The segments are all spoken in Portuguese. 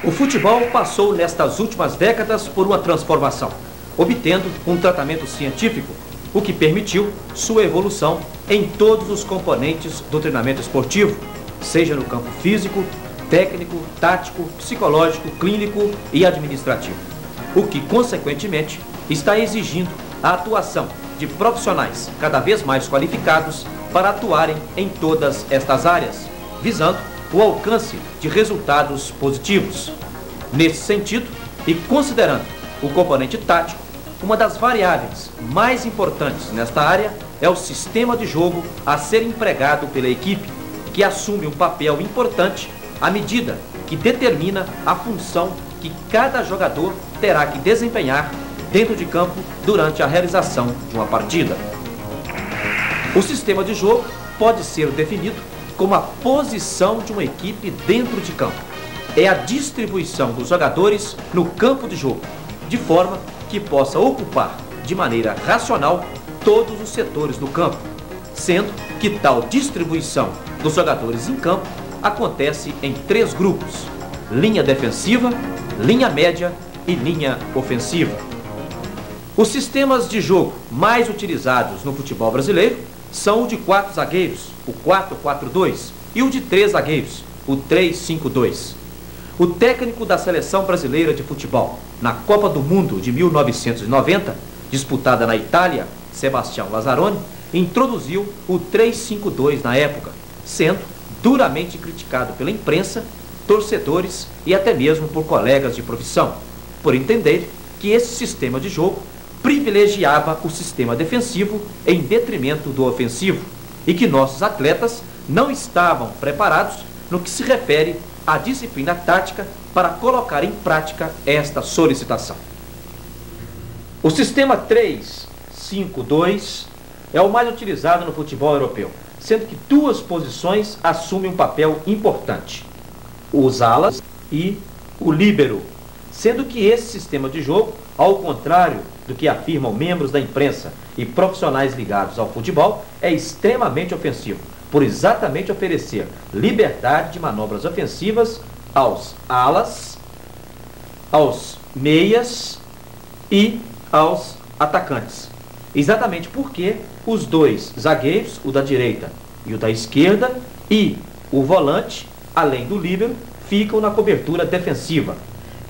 O futebol passou nestas últimas décadas por uma transformação, obtendo um tratamento científico, o que permitiu sua evolução em todos os componentes do treinamento esportivo, seja no campo físico, técnico, tático, psicológico, clínico e administrativo, o que, consequentemente, está exigindo a atuação de profissionais cada vez mais qualificados para atuarem em todas estas áreas, visando o alcance de resultados positivos. Nesse sentido, e considerando o componente tático, uma das variáveis mais importantes nesta área é o sistema de jogo a ser empregado pela equipe, que assume um papel importante à medida que determina a função que cada jogador terá que desempenhar dentro de campo durante a realização de uma partida. O sistema de jogo pode ser definido como a posição de uma equipe dentro de campo. É a distribuição dos jogadores no campo de jogo, de forma que possa ocupar de maneira racional todos os setores do campo, sendo que tal distribuição dos jogadores em campo acontece em 3 grupos: linha defensiva, linha média e linha ofensiva. Os sistemas de jogo mais utilizados no futebol brasileiro são o de 4 zagueiros, o 4-4-2, e o de 3 zagueiros, o 3-5-2. O técnico da Seleção Brasileira de Futebol na Copa do Mundo de 1990, disputada na Itália, Sebastião Lazzaroni, introduziu o 3-5-2 na época, sendo duramente criticado pela imprensa, torcedores e até mesmo por colegas de profissão, por entender que esse sistema de jogo privilegiava o sistema defensivo em detrimento do ofensivo e que nossos atletas não estavam preparados no que se refere à disciplina tática para colocar em prática esta solicitação. O sistema 3-5-2 é o mais utilizado no futebol europeu, sendo que 2 posições assumem um papel importante: os alas e o líbero, sendo que esse sistema de jogo, ao contrário do que afirmam membros da imprensa e profissionais ligados ao futebol, é extremamente ofensivo, por exatamente oferecer liberdade de manobras ofensivas aos alas, aos meias e aos atacantes. Exatamente porque os 2 zagueiros, o da direita e o da esquerda, e o volante, além do líbero, ficam na cobertura defensiva.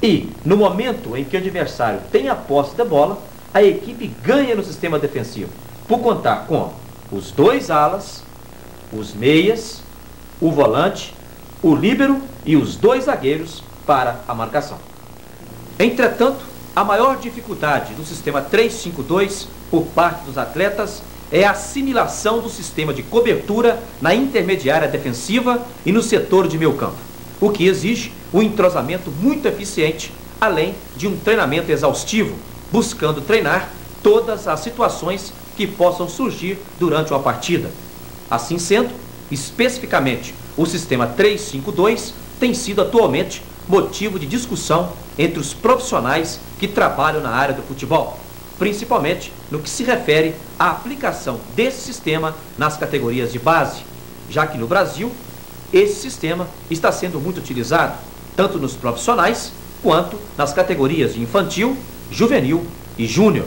E, no momento em que o adversário tem a posse da bola, a equipe ganha no sistema defensivo, por contar com os 2 alas, os meias, o volante, o líbero e os 2 zagueiros para a marcação. Entretanto, a maior dificuldade do sistema 3-5-2 por parte dos atletas é a assimilação do sistema de cobertura na intermediária defensiva e no setor de meio campo, o que exige um entrosamento muito eficiente, além de um treinamento exaustivo, buscando treinar todas as situações que possam surgir durante uma partida. Assim sendo, especificamente, o sistema 3-5-2 tem sido atualmente motivo de discussão entre os profissionais que trabalham na área do futebol, principalmente no que se refere à aplicação desse sistema nas categorias de base, já que no Brasil esse sistema está sendo muito utilizado, tanto nos profissionais quanto nas categorias de infantil, juvenil e júnior.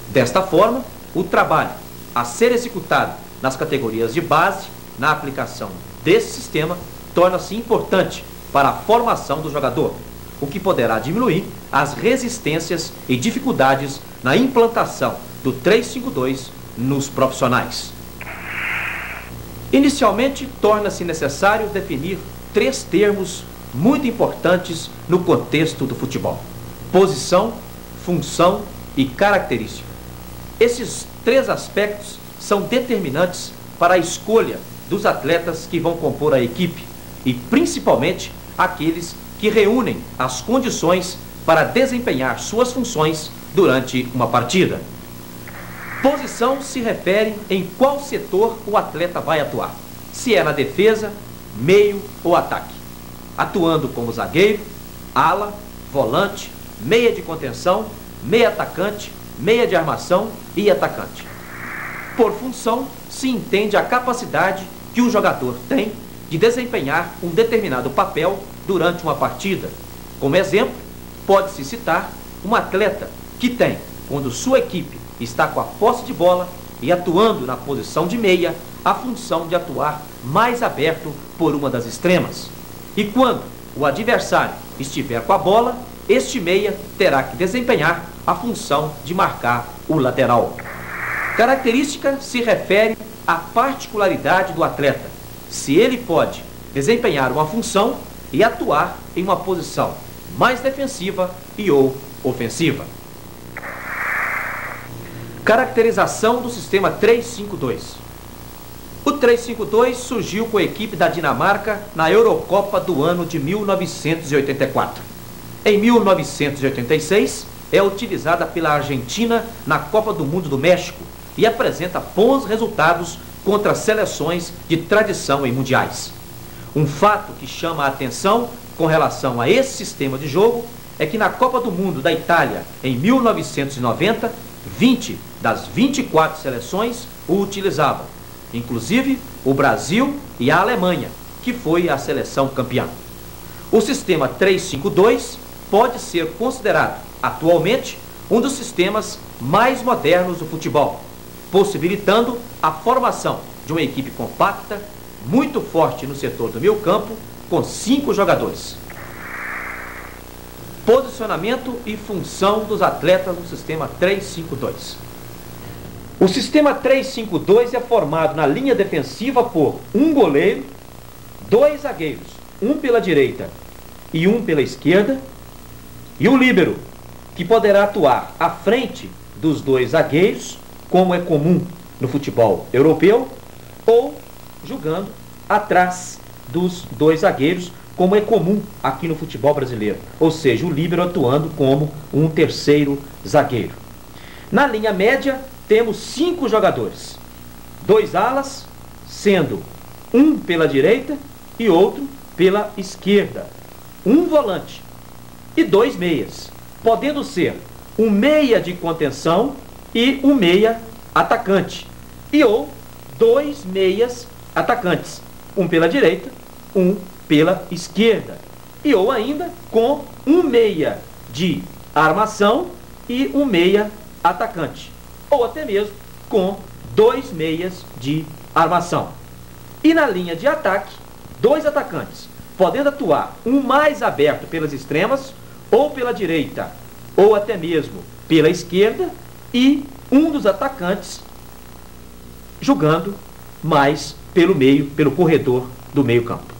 Desta forma, o trabalho a ser executado nas categorias de base, na aplicação desse sistema, torna-se importante para a formação do jogador, o que poderá diminuir as resistências e dificuldades na implantação do 3-5-2 nos profissionais. Inicialmente, torna-se necessário definir 3 termos muito importantes no contexto do futebol: posição, função e característica. Esses 3 aspectos são determinantes para a escolha dos atletas que vão compor a equipe e principalmente aqueles que reúnem as condições para desempenhar suas funções durante uma partida. Posição se refere em qual setor o atleta vai atuar, se é na defesa, meio ou ataque, atuando como zagueiro, ala, volante, meia de contenção, meia atacante, meia de armação e atacante. Por função, se entende a capacidade que o jogador tem de desempenhar um determinado papel durante uma partida, Como exemplo, pode-se citar um atleta que tem, quando sua equipe está com a posse de bola e atuando na posição de meia, a função de atuar mais aberto por uma das extremas. E quando o adversário estiver com a bola, este meia terá que desempenhar a função de marcar o lateral. Característica se refere à particularidade do atleta, se ele pode desempenhar uma função e atuar em uma posição mais defensiva e ou ofensiva. Caracterização do sistema 3-5-2. O 3-5-2 surgiu com a equipe da Dinamarca na Eurocopa do ano de 1984. Em 1986, é utilizada pela Argentina na Copa do Mundo do México e apresenta bons resultados contra seleções de tradição em mundiais. Um fato que chama a atenção com relação a esse sistema de jogo é que na Copa do Mundo da Itália, em 1990, 20 das 24 seleções o utilizavam, inclusive o Brasil e a Alemanha, que foi a seleção campeã. O sistema 3-5-2 pode ser considerado, atualmente, um dos sistemas mais modernos do futebol, possibilitando a formação de uma equipe compacta, muito forte no setor do meio-campo, com 5 jogadores. Posicionamento e função dos atletas no sistema 3-5-2. O sistema 3-5-2 é formado na linha defensiva por um goleiro, 2 zagueiros, um pela direita e um pela esquerda, e o líbero, que poderá atuar à frente dos 2 zagueiros, como é comum no futebol europeu, ou jogando atrás dos 2 zagueiros, como é comum aqui no futebol brasileiro, ou seja, o líbero atuando como um terceiro zagueiro. Na linha média, temos 5 jogadores, 2 alas, sendo um pela direita e outro pela esquerda, um volante e 2 meias, podendo ser um meia de contenção e um meia atacante, e ou 2 meias atacantes, um pela direita, um pela esquerda, e ou ainda com um meia de armação e um meia atacante, ou até mesmo com 2 meias de armação. E na linha de ataque, 2 atacantes, podendo atuar um mais aberto pelas extremas, ou pela direita, ou até mesmo pela esquerda, e um dos atacantes jogando mais pelo meio, pelo corredor do meio-campo.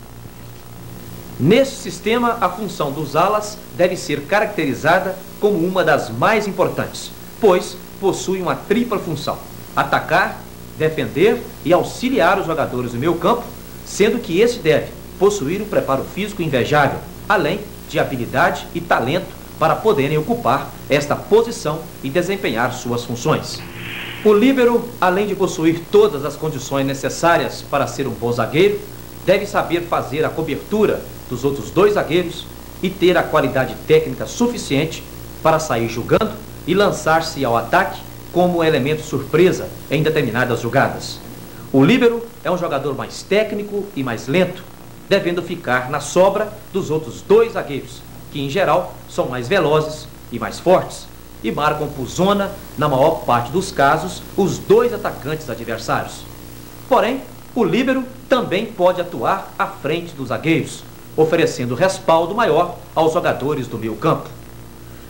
Nesse sistema, a função dos alas deve ser caracterizada como uma das mais importantes, pois possui uma tripla função: atacar, defender e auxiliar os jogadores do meio-campo, sendo que esse deve possuir um preparo físico invejável, além de habilidade e talento para poderem ocupar esta posição e desempenhar suas funções. O líbero, além de possuir todas as condições necessárias para ser um bom zagueiro, deve saber fazer a cobertura dos outros 2 zagueiros e ter a qualidade técnica suficiente para sair jogando e lançar-se ao ataque como elemento surpresa em determinadas jogadas. O líbero é um jogador mais técnico e mais lento, devendo ficar na sobra dos outros 2 zagueiros, que em geral são mais velozes e mais fortes, e marcam por zona, na maior parte dos casos, os 2 atacantes adversários. Porém, o líbero também pode atuar à frente dos zagueiros, oferecendo respaldo maior aos jogadores do meio-campo.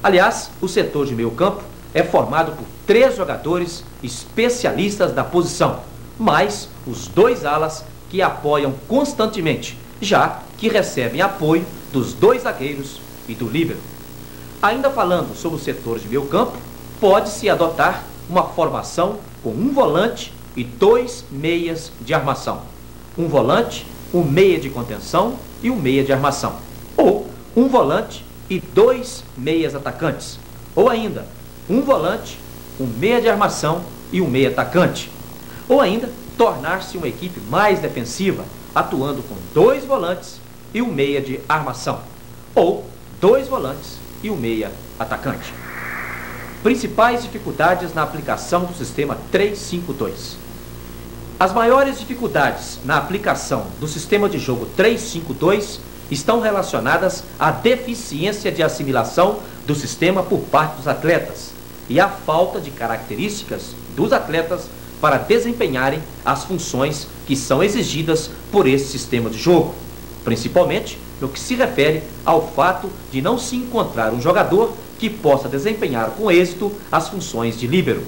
Aliás, o setor de meio-campo é formado por 3 jogadores especialistas da posição, mais os 2 alas que apoiam constantemente, já que recebem apoio dos 2 zagueiros e do líbero. Ainda falando sobre o setor de meio-campo, pode-se adotar uma formação com um volante e 2 meias de armação. Um volante, um meia de contenção e um meia de armação. Ou um volante e 2 meias atacantes. Ou ainda, um volante, um meia de armação e um meia atacante. Ou ainda, tornar-se uma equipe mais defensiva, atuando com 2 volantes e um meia de armação. Ou 2 volantes e um meia atacante. Principais dificuldades na aplicação do sistema 3-5-2. As maiores dificuldades na aplicação do sistema de jogo 3-5-2 estão relacionadas à deficiência de assimilação do sistema por parte dos atletas e à falta de características dos atletas para desempenharem as funções que são exigidas por esse sistema de jogo, principalmente no que se refere ao fato de não se encontrar um jogador que possa desempenhar com êxito as funções de líbero.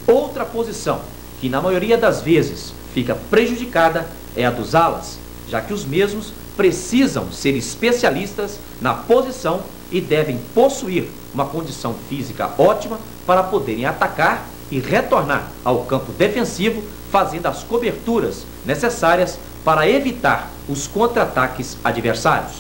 Outra posição que na maioria das vezes fica prejudicada é a dos alas, já que os mesmos precisam ser especialistas na posição e devem possuir uma condição física ótima para poderem atacar e retornar ao campo defensivo, fazendo as coberturas necessárias para evitar os contra-ataques adversários.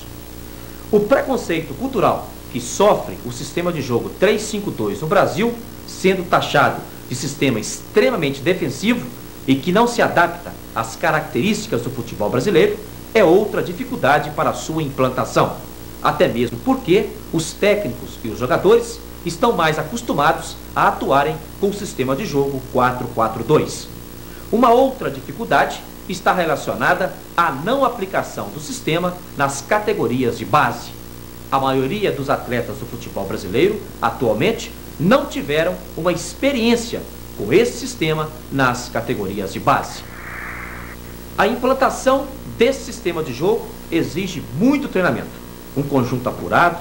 O preconceito cultural que sofre o sistema de jogo 3-5-2 no Brasil, sendo taxado de sistema extremamente defensivo e que não se adapta às características do futebol brasileiro, é outra dificuldade para a sua implantação, até mesmo porque os técnicos e os jogadores estão mais acostumados a atuarem com o sistema de jogo 4-4-2. Uma outra dificuldade está relacionada à não aplicação do sistema nas categorias de base. A maioria dos atletas do futebol brasileiro, atualmente, não tiveram uma experiência com esse sistema nas categorias de base. A implantação desse sistema de jogo exige muito treinamento, um conjunto apurado,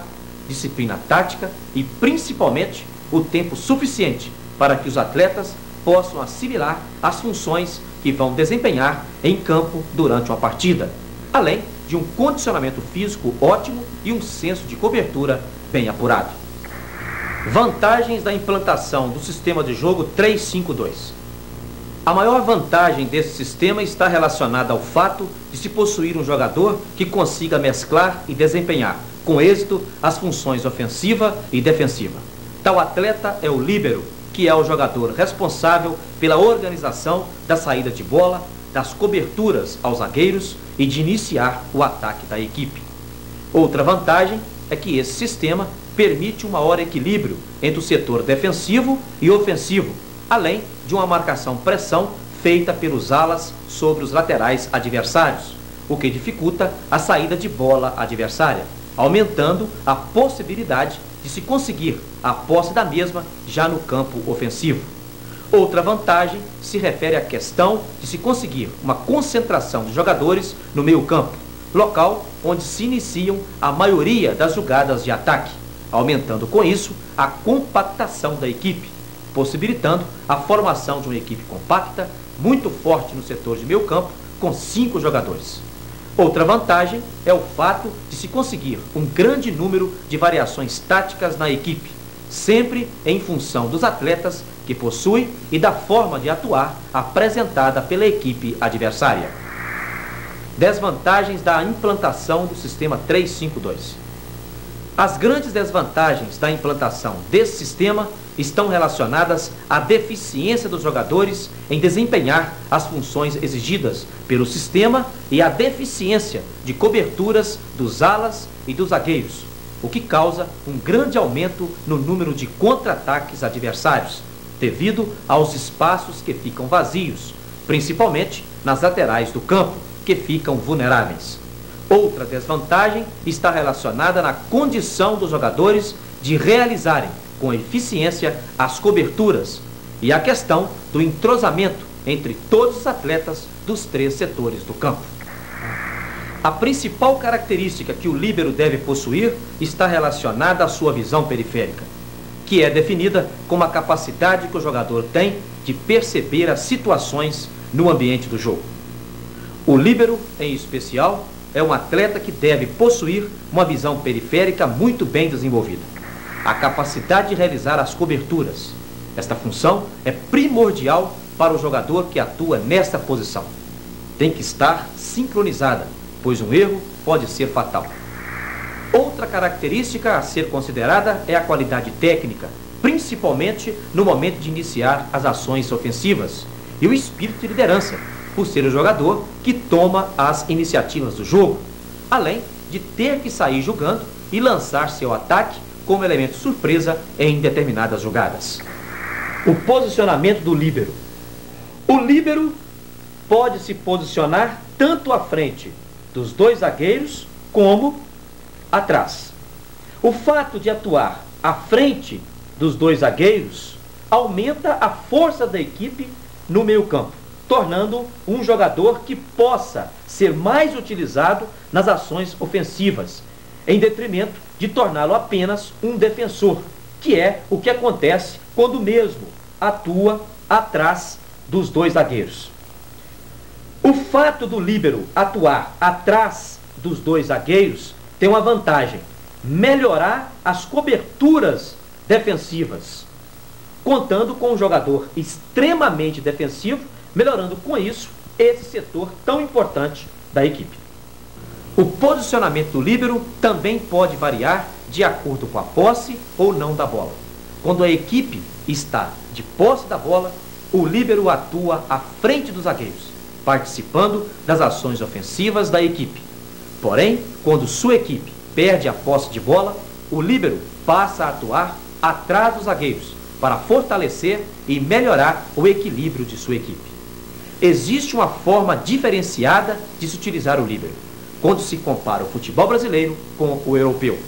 disciplina tática e, principalmente, o tempo suficiente para que os atletas possam assimilar as funções que vão desempenhar em campo durante uma partida, além de um condicionamento físico ótimo e um senso de cobertura bem apurado. Vantagens da implantação do sistema de jogo 3-5-2. A maior vantagem desse sistema está relacionada ao fato de se possuir um jogador que consiga mesclar e desempenhar com êxito as funções ofensiva e defensiva. Tal atleta é o líbero, que é o jogador responsável pela organização da saída de bola, das coberturas aos zagueiros e de iniciar o ataque da equipe. Outra vantagem é que esse sistema permite um maior equilíbrio entre o setor defensivo e ofensivo, além de uma marcação-pressão feita pelos alas sobre os laterais adversários, o que dificulta a saída de bola adversária, aumentando a possibilidade de se conseguir a posse da mesma já no campo ofensivo. Outra vantagem se refere à questão de se conseguir uma concentração de jogadores no meio-campo, local onde se iniciam a maioria das jogadas de ataque, aumentando com isso a compactação da equipe, possibilitando a formação de uma equipe compacta, muito forte no setor de meio-campo, com 5 jogadores. Outra vantagem é o fato de se conseguir um grande número de variações táticas na equipe, sempre em função dos atletas que possui e da forma de atuar apresentada pela equipe adversária. Desvantagens da implantação do sistema 3-5-2. As grandes desvantagens da implantação desse sistema estão relacionadas à deficiência dos jogadores em desempenhar as funções exigidas pelo sistema e à deficiência de coberturas dos alas e dos zagueiros, o que causa um grande aumento no número de contra-ataques adversários, devido aos espaços que ficam vazios, principalmente nas laterais do campo, que ficam vulneráveis. Outra desvantagem está relacionada na condição dos jogadores de realizarem com eficiência as coberturas e a questão do entrosamento entre todos os atletas dos 3 setores do campo. A principal característica que o líbero deve possuir está relacionada à sua visão periférica, que é definida como a capacidade que o jogador tem de perceber as situações no ambiente do jogo. O líbero, em especial, é um atleta que deve possuir uma visão periférica muito bem desenvolvida. A capacidade de realizar as coberturas. Esta função é primordial para o jogador que atua nesta posição. Tem que estar sincronizada, pois um erro pode ser fatal. Outra característica a ser considerada é a qualidade técnica, principalmente no momento de iniciar as ações ofensivas, e o espírito de liderança, por ser o jogador que toma as iniciativas do jogo, além de ter que sair jogando e lançar seu ataque como elemento surpresa em determinadas jogadas. O posicionamento do líbero. O líbero pode se posicionar tanto à frente dos 2 zagueiros como atrás. O fato de atuar à frente dos dois zagueiros aumenta a força da equipe no meio-campo, tornando um jogador que possa ser mais utilizado nas ações ofensivas, em detrimento de torná-lo apenas um defensor, que é o que acontece quando mesmo atua atrás dos dois zagueiros. O fato do líbero atuar atrás dos dois zagueiros tem uma vantagem: melhorar as coberturas defensivas, contando com um jogador extremamente defensivo, melhorando com isso esse setor tão importante da equipe. O posicionamento do líbero também pode variar de acordo com a posse ou não da bola. Quando a equipe está de posse da bola, o líbero atua à frente dos zagueiros, participando das ações ofensivas da equipe. Porém, quando sua equipe perde a posse de bola, o líbero passa a atuar atrás dos zagueiros para fortalecer e melhorar o equilíbrio de sua equipe. Existe uma forma diferenciada de se utilizar o líbero quando se compara o futebol brasileiro com o europeu.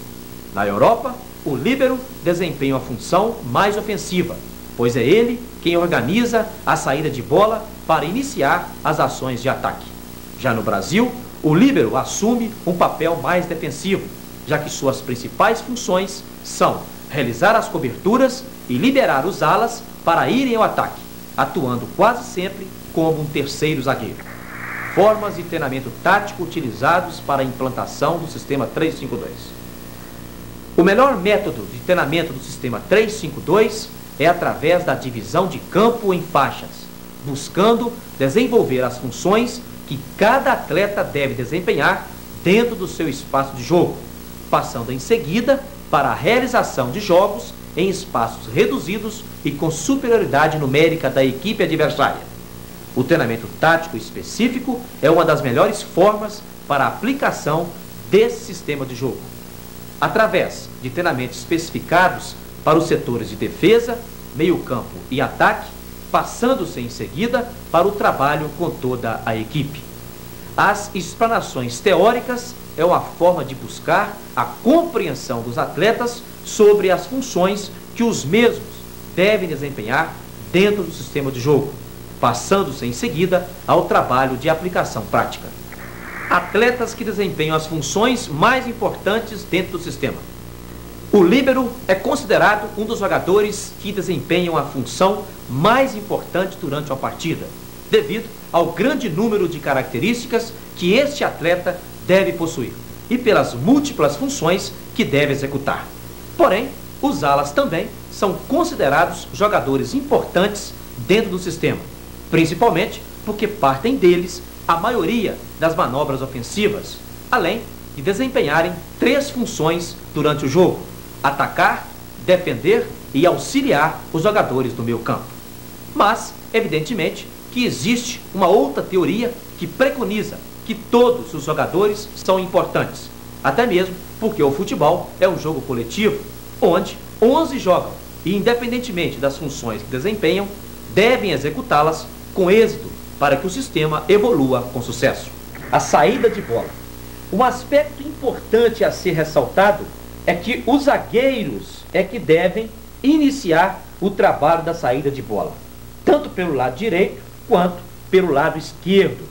Na Europa, o líbero desempenha uma função mais ofensiva, pois é ele quem organiza a saída de bola para iniciar as ações de ataque. Já no Brasil, o líbero assume um papel mais defensivo, já que suas principais funções são realizar as coberturas e liberar os alas para irem ao ataque, atuando quase sempre como um terceiro zagueiro. Formas de treinamento tático utilizados para a implantação do sistema 3-5-2. O melhor método de treinamento do sistema 3-5-2 é através da divisão de campo em faixas, buscando desenvolver as funções que cada atleta deve desempenhar dentro do seu espaço de jogo, passando em seguida para a realização de jogos em espaços reduzidos e com superioridade numérica da equipe adversária. O treinamento tático específico é uma das melhores formas para a aplicação desse sistema de jogo, através de treinamentos especificados para os setores de defesa, meio-campo e ataque, passando-se em seguida para o trabalho com toda a equipe. As explanações teóricas é uma forma de buscar a compreensão dos atletas sobre as funções que os mesmos devem desempenhar dentro do sistema de jogo, passando-se em seguida ao trabalho de aplicação prática. Atletas que desempenham as funções mais importantes dentro do sistema. O líbero é considerado um dos jogadores que desempenham a função mais importante durante uma partida, devido ao grande número de características que este atleta deve possuir e pelas múltiplas funções que deve executar. Porém, os alas também são considerados jogadores importantes dentro do sistema, principalmente porque partem deles a maioria das manobras ofensivas, além de desempenharem 3 funções durante o jogo: atacar, defender e auxiliar os jogadores do meio campo. Mas, evidentemente, que existe uma outra teoria que preconiza que todos os jogadores são importantes, até mesmo porque o futebol é um jogo coletivo, onde 11 jogam e, independentemente das funções que desempenham, devem executá-las com êxito para que o sistema evolua com sucesso. A saída de bola. Um aspecto importante a ser ressaltado é que os zagueiros é que devem iniciar o trabalho da saída de bola, tanto pelo lado direito quanto pelo lado esquerdo.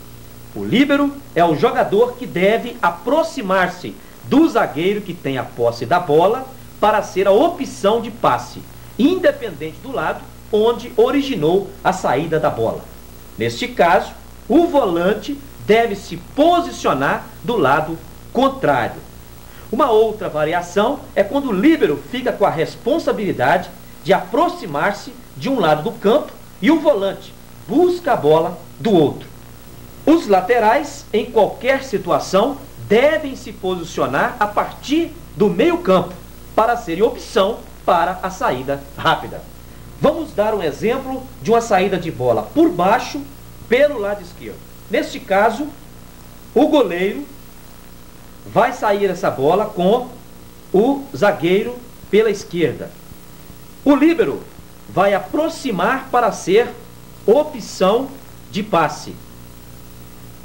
O líbero é o jogador que deve aproximar-se do zagueiro que tem a posse da bola para ser a opção de passe, independente do lado onde originou a saída da bola. Neste caso, o volante deve se posicionar do lado contrário. Uma outra variação é quando o líbero fica com a responsabilidade de aproximar-se de um lado do campo e o volante busca a bola do outro. Os laterais, em qualquer situação, devem se posicionar a partir do meio-campo para serem opção para a saída rápida. Vamos dar um exemplo de uma saída de bola por baixo pelo lado esquerdo. Neste caso, o goleiro vai sair essa bola com o zagueiro pela esquerda. O líbero vai aproximar para ser opção de passe.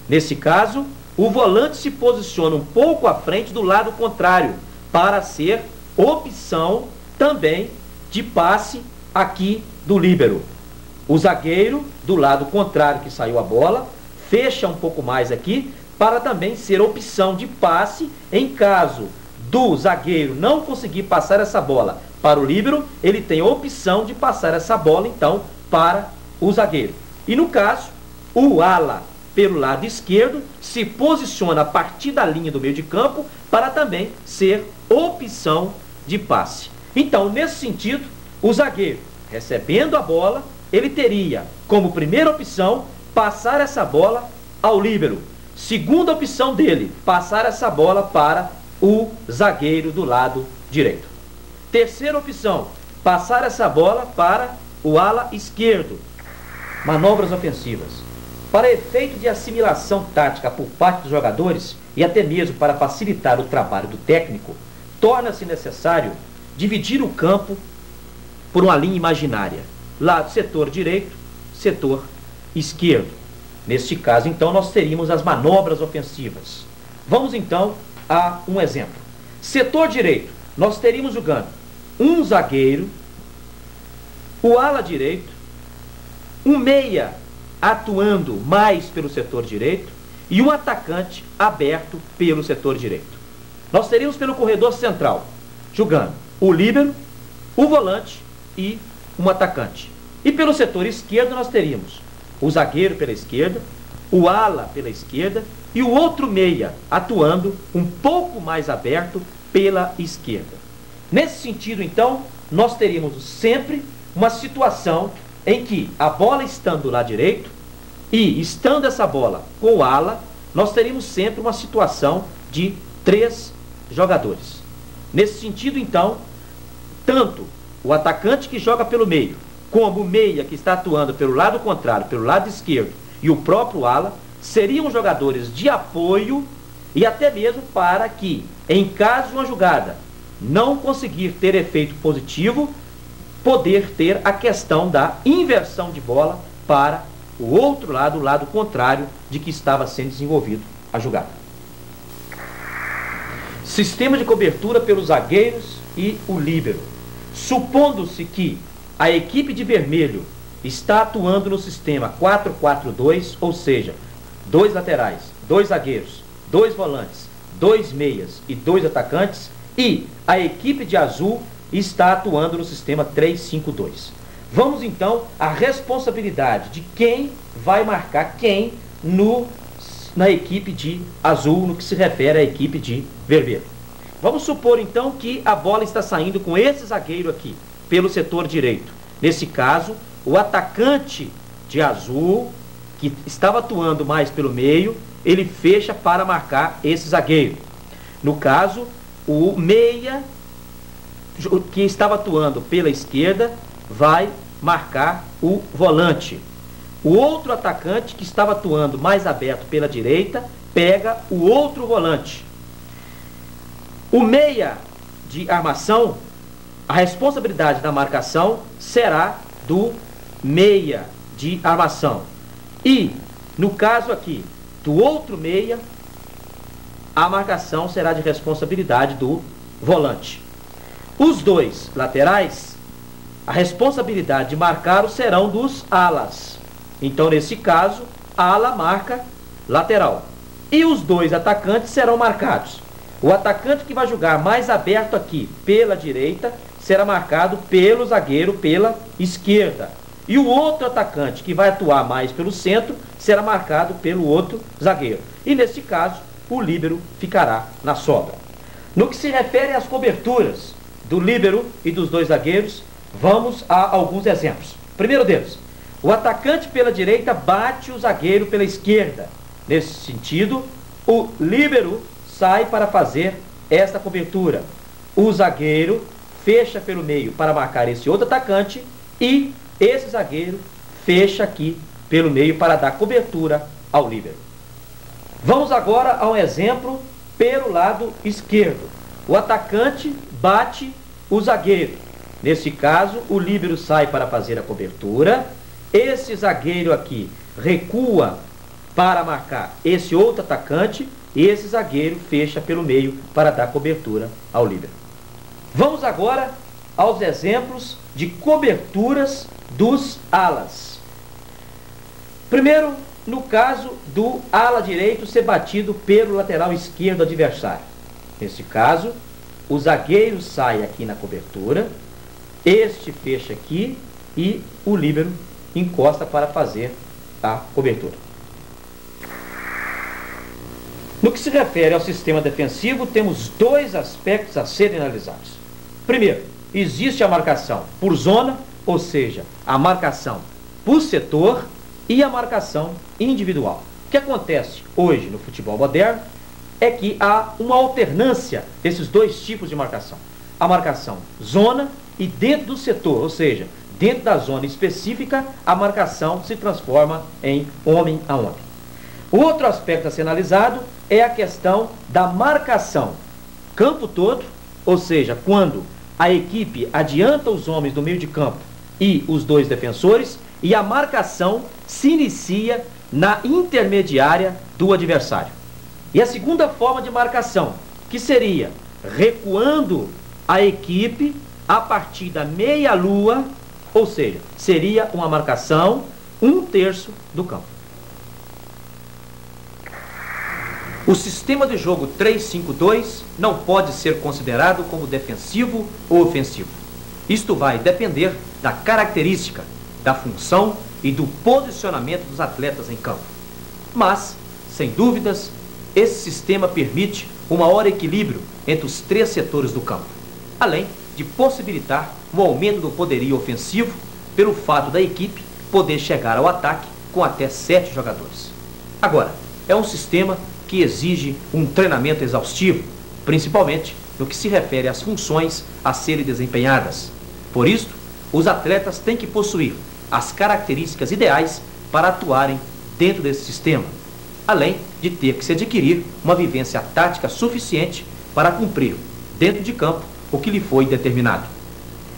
Nesse caso, o volante se posiciona um pouco à frente do lado contrário, para ser opção também de passe aqui do líbero. O zagueiro, do lado contrário que saiu a bola, fecha um pouco mais aqui, para também ser opção de passe em caso do zagueiro não conseguir passar essa bola para o líbero, ele tem a opção de passar essa bola, então, para o zagueiro. E no caso, o ala, pelo lado esquerdo, se posiciona a partir da linha do meio de campo para também ser opção de passe. Então, nesse sentido, o zagueiro, recebendo a bola, ele teria como primeira opção passar essa bola ao líbero. Segunda opção dele, passar essa bola para o zagueiro do lado direito. Terceira opção, passar essa bola para o ala esquerdo. Manobras ofensivas. Para efeito de assimilação tática por parte dos jogadores e até mesmo para facilitar o trabalho do técnico, torna-se necessário dividir o campo por uma linha imaginária. Lado setor direito, setor esquerdo. Neste caso, então, nós teríamos as manobras ofensivas. Vamos, então, a um exemplo. Setor direito, nós teríamos jogando um zagueiro, o ala direito, um meia atuando mais pelo setor direito e um atacante aberto pelo setor direito. Nós teríamos pelo corredor central, jogando o líbero, o volante e um atacante. E pelo setor esquerdo nós teríamos o zagueiro pela esquerda, o ala pela esquerda e o outro meia atuando um pouco mais aberto pela esquerda. Nesse sentido, então, nós teríamos sempre uma situação em que a bola estando do lado direito e estando essa bola com o ala, nós teríamos sempre uma situação de 3 jogadores. Nesse sentido, então, tanto o atacante que joga pelo meio, como o meia que está atuando pelo lado contrário, pelo lado esquerdo, e o próprio ala, seriam jogadores de apoio e até mesmo para que, em caso de uma jogada não conseguir ter efeito positivo, poder ter a questão da inversão de bola para o outro lado, o lado contrário de que estava sendo desenvolvido a jogada. Sistema de cobertura pelos zagueiros e o líbero. Supondo-se que a equipe de vermelho está atuando no sistema 4-4-2, ou seja, 2 laterais, 2 zagueiros, 2 volantes, 2 meias e 2 atacantes, e a equipe de azul está atuando no sistema 3-5-2. Vamos então à responsabilidade de quem vai marcar quem na equipe de azul, no que se refere à equipe de vermelho. Vamos supor então que a bola está saindo com esse zagueiro aqui, pelo setor direito. Nesse caso, o atacante de azul, que estava atuando mais pelo meio, ele fecha para marcar esse zagueiro. No caso, o meia, que estava atuando pela esquerda, vai marcar o volante. O outro atacante, que estava atuando mais aberto pela direita, pega o outro volante. O meia de armação, a responsabilidade da marcação será do meia de armação. E, no caso aqui, do outro meia, a marcação será de responsabilidade do volante. Os 2 laterais, a responsabilidade de marcar serão dos alas. Então, nesse caso, a ala marca lateral. E os 2 atacantes serão marcados. O atacante que vai jogar mais aberto aqui pela direita será marcado pelo zagueiro pela esquerda. E o outro atacante que vai atuar mais pelo centro será marcado pelo outro zagueiro. E nesse caso, o líbero ficará na sobra. No que se refere às coberturas do líbero e dos 2 zagueiros, vamos a alguns exemplos. Primeiro deles, o atacante pela direita bate o zagueiro pela esquerda. Nesse sentido, o líbero sai para fazer esta cobertura. O zagueiro fecha pelo meio para marcar esse outro atacante e esse zagueiro fecha aqui pelo meio para dar cobertura ao líbero. Vamos agora a um exemplo pelo lado esquerdo. O atacante bate o zagueiro. Nesse caso, o líbero sai para fazer a cobertura. Esse zagueiro aqui recua para marcar esse outro atacante, e esse zagueiro fecha pelo meio para dar cobertura ao líbero. Vamos agora aos exemplos de coberturas dos alas. Primeiro, no caso do ala direito ser batido pelo lateral esquerdo adversário. Nesse caso, o zagueiro sai aqui na cobertura, este fecha aqui e o líbero encosta para fazer a cobertura. No que se refere ao sistema defensivo, temos dois aspectos a serem analisados. Primeiro, existe a marcação por zona, ou seja, a marcação por setor e a marcação individual. O que acontece hoje no futebol moderno é que há uma alternância desses dois tipos de marcação. A marcação zona e dentro do setor, ou seja, dentro da zona específica, a marcação se transforma em homem a homem. O outro aspecto a ser analisado é a questão da marcação campo todo, ou seja, quando a equipe adianta os homens do meio de campo e os dois defensores, e a marcação se inicia na intermediária do adversário. E a segunda forma de marcação, que seria recuando a equipe a partir da meia-lua, ou seja, seria uma marcação 1/3 do campo. O sistema de jogo 3-5-2 não pode ser considerado como defensivo ou ofensivo. Isto vai depender da característica, da função e do posicionamento dos atletas em campo. Mas, sem dúvidas, esse sistema permite um maior equilíbrio entre os três setores do campo, além de possibilitar um aumento do poderio ofensivo pelo fato da equipe poder chegar ao ataque com até 7 jogadores. Agora, é um sistema que exige um treinamento exaustivo, principalmente no que se refere às funções a serem desempenhadas. Por isso, os atletas têm que possuir as características ideais para atuarem dentro desse sistema, além de ter que se adquirir uma vivência tática suficiente para cumprir, dentro de campo, o que lhe foi determinado.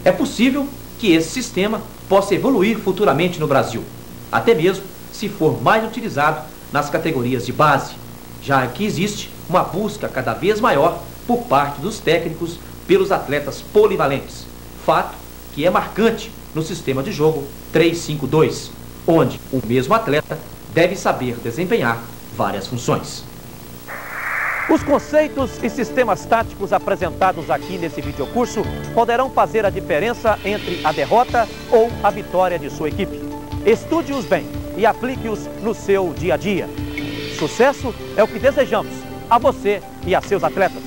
É possível que esse sistema possa evoluir futuramente no Brasil, até mesmo se for mais utilizado nas categorias de base, já que existe uma busca cada vez maior por parte dos técnicos pelos atletas polivalentes, fato que é marcante no sistema de jogo 3-5-2, onde o mesmo atleta deve saber desempenhar várias funções. Os conceitos e sistemas táticos apresentados aqui nesse videocurso poderão fazer a diferença entre a derrota ou a vitória de sua equipe. Estude-os bem e aplique-os no seu dia a dia. Sucesso é o que desejamos a você e a seus atletas.